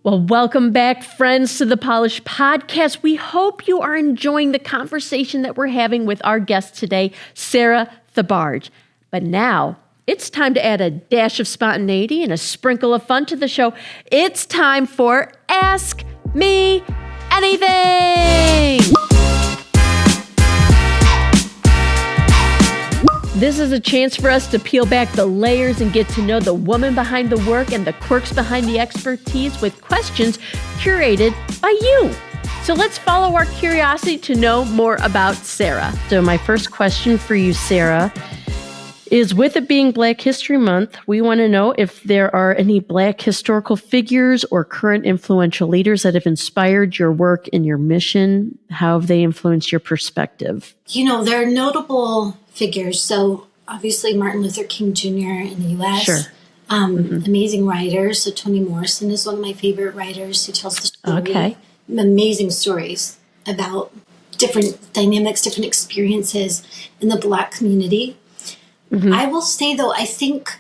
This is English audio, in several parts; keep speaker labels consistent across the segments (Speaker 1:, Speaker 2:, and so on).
Speaker 1: Well, welcome back, friends, to the Polished Podcast. We hope you are enjoying the conversation that we're having with our guest today, Sarah Thebarge. But now, it's time to add a dash of spontaneity and a sprinkle of fun to the show. It's time for Ask Me Anything! This is a chance for us to peel back the layers and get to know the woman behind the work and the quirks behind the expertise with questions curated by you. So let's follow our curiosity to know more about Sarah. So my first question for you, Sarah, is with it being Black History Month, we want to know if there are any Black historical figures or current influential leaders that have inspired your work and your mission. How have they influenced your perspective?
Speaker 2: You know, there are notable figures. So obviously Martin Luther King Jr. in the U.S.
Speaker 1: Sure.
Speaker 2: Amazing writers. So Toni Morrison is one of my favorite writers who tells the story.
Speaker 1: Okay.
Speaker 2: Amazing stories about different dynamics, different experiences in the Black community. Mm-hmm. I will say, though, I think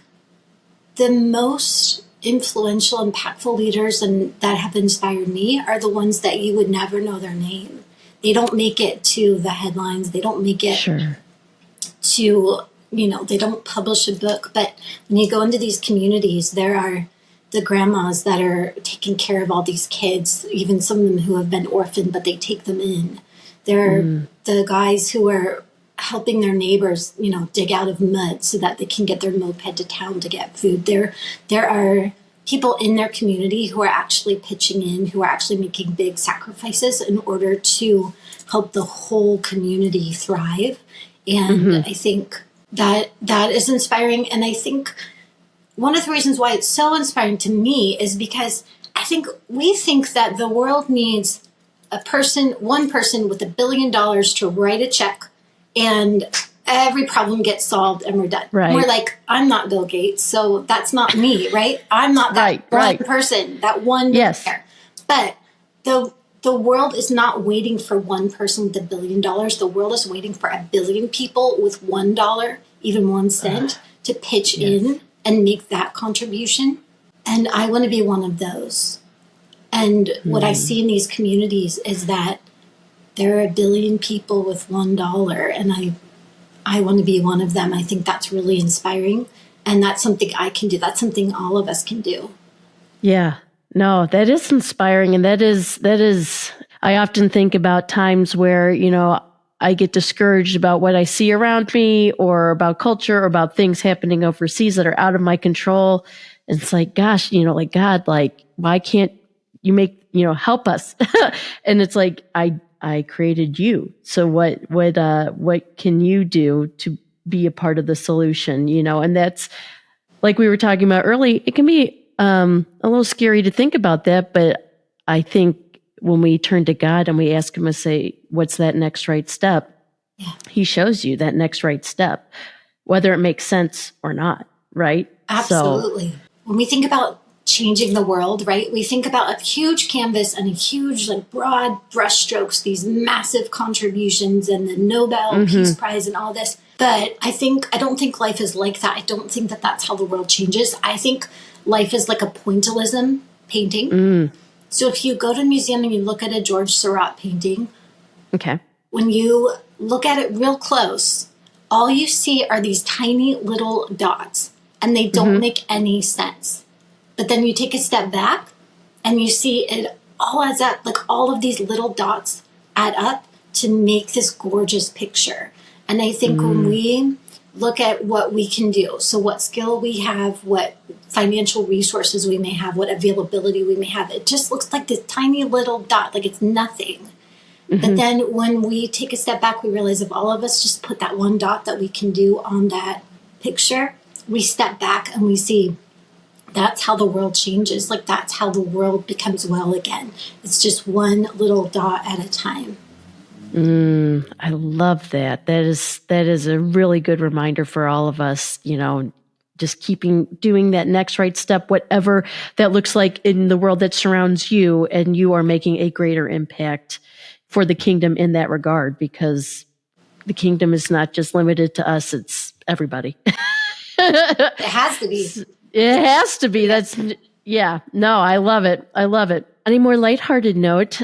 Speaker 2: the most influential, impactful leaders that have inspired me are the ones that you would never know their name. They don't make it to the headlines. They don't make it to, they don't publish a book. But when you go into these communities, there are the grandmas that are taking care of all these kids, even some of them who have been orphaned, but they take them in. There are the guys who are helping their neighbors, dig out of mud so that they can get their moped to town to get food. There are people in their community who are actually pitching in, who are actually making big sacrifices in order to help the whole community thrive. And I think that is inspiring. And I think one of the reasons why it's so inspiring to me is because I think we think that the world needs one person with $1 billion to write a check and every problem gets solved and we're done.
Speaker 1: Right.
Speaker 2: We're like, I'm not Bill Gates, so that's not me, right? I'm not that one person, that one millionaire. But the world is not waiting for one person with $1 billion. The world is waiting for 1 billion people with $1, even 1 cent, to pitch in and make that contribution. And I want to be one of those. And what I see in these communities is that there are 1 billion people with $1, and I want to be one of them. I think that's really inspiring, and that's something I can do. That's something all of us can do.
Speaker 1: Yeah, no, that is inspiring, and that is. I often think about times where I get discouraged about what I see around me, or about culture, or about things happening overseas that are out of my control. And it's like, gosh, God, why can't you help us? And it's like I created you. So what can you do to be a part of the solution? And that's like we were talking about early. It can be a little scary to think about that, but I think when we turn to God and we ask him to say, what's that next right step? Yeah. He shows you that next right step, whether it makes sense or not. Right?
Speaker 2: Absolutely. When we think about changing the world, right? We think about a huge canvas and a huge, broad brushstrokes, these massive contributions and the Nobel Peace Prize and all this. But I don't think life is like that. I don't think that that's how the world changes. I think life is like a pointillism painting. So if you go to a museum and you look at a George Seurat painting, when you look at it real close, all you see are these tiny little dots, and they don't make any sense. But then you take a step back and you see it all adds up, all of these little dots add up to make this gorgeous picture. And I think when we look at what we can do, so what skill we have, what financial resources we may have, what availability we may have, it just looks like this tiny little dot, like it's nothing. But then when we take a step back, we realize if all of us just put that one dot that we can do on that picture, we step back and we see that's how the world changes. That's how the world becomes well again. It's just one little dot at a time.
Speaker 1: I love that. That is a really good reminder for all of us, just doing that next right step, whatever that looks like in the world that surrounds you, and you are making a greater impact for the kingdom in that regard, because the kingdom is not just limited to us, it's everybody.
Speaker 2: It has to be.
Speaker 1: It has to be. That's Yeah. No, I love it. I love it. On a more lighthearted note,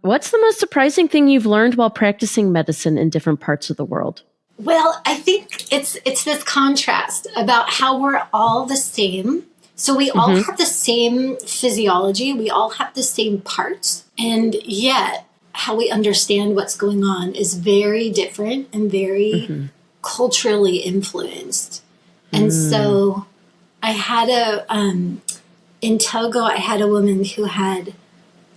Speaker 1: what's the most surprising thing you've learned while practicing medicine in different parts of the world?
Speaker 2: Well, I think it's this contrast about how we're all the same. So we all have the same physiology, we all have the same parts, and yet how we understand what's going on is very different and very culturally influenced. And so I had in Togo, I had a woman who had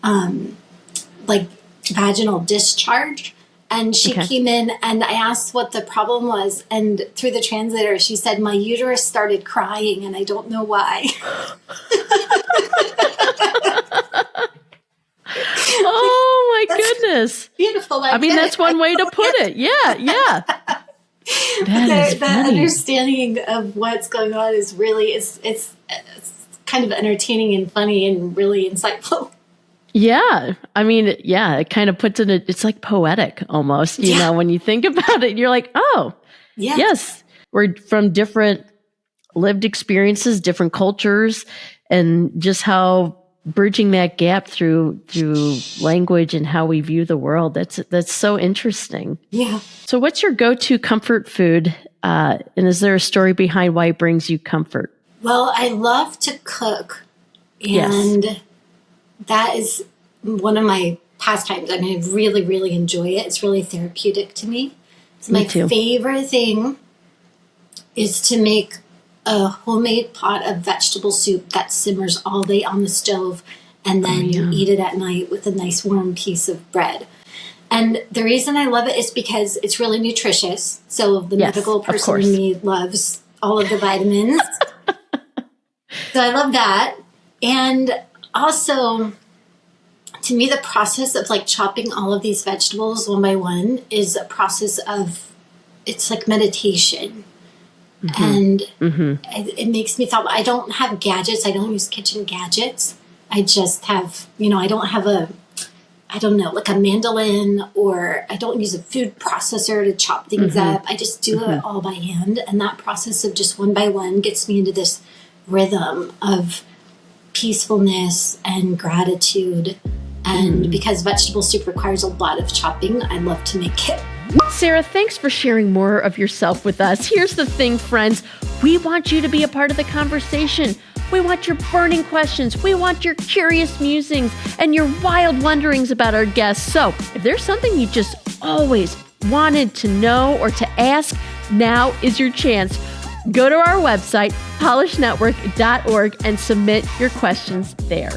Speaker 2: like vaginal discharge. And she came in and I asked what the problem was. And through the translator, she said, my uterus started crying and I don't know why.
Speaker 1: Oh my goodness.
Speaker 2: Beautiful.
Speaker 1: I mean, that's one way to put it. Yeah. Yeah.
Speaker 2: The understanding of what's going on is really, it's kind of entertaining and funny and really insightful.
Speaker 1: Yeah. I mean, yeah, it kind of puts it's like poetic almost, you know, when you think about it, you're like, oh, yes, we're from different lived experiences, different cultures, and just how bridging that gap through language and how we view the world. That's so interesting.
Speaker 2: Yeah.
Speaker 1: So what's your go-to comfort food? And is there a story behind why it brings you comfort?
Speaker 2: Well, I love to cook, and that is one of my pastimes. I mean, I really, really enjoy it. It's really therapeutic to me. So my favorite thing is to make a homemade pot of vegetable soup that simmers all day on the stove, and then you eat it at night with a nice warm piece of bread. And the reason I love it is because it's really nutritious. So the medical person in me loves all of the vitamins. So I love that. And also, to me, the process of like chopping all of these vegetables one by one is a process of, it's like meditation. And it makes me thought. I don't have gadgets. I don't use kitchen gadgets. I just have, I don't have like a mandolin, or I don't use a food processor to chop things up. I just do it all by hand. And that process of just one by one gets me into this rhythm of peacefulness and gratitude. And because vegetable soup requires a lot of chopping, I love to make it.
Speaker 1: Sarah, thanks for sharing more of yourself with us. Here's the thing, friends. We want you to be a part of the conversation. We want your burning questions. We want your curious musings and your wild wonderings about our guests. So if there's something you just always wanted to know or to ask, now is your chance. Go to our website, polishnetwork.org, and submit your questions there.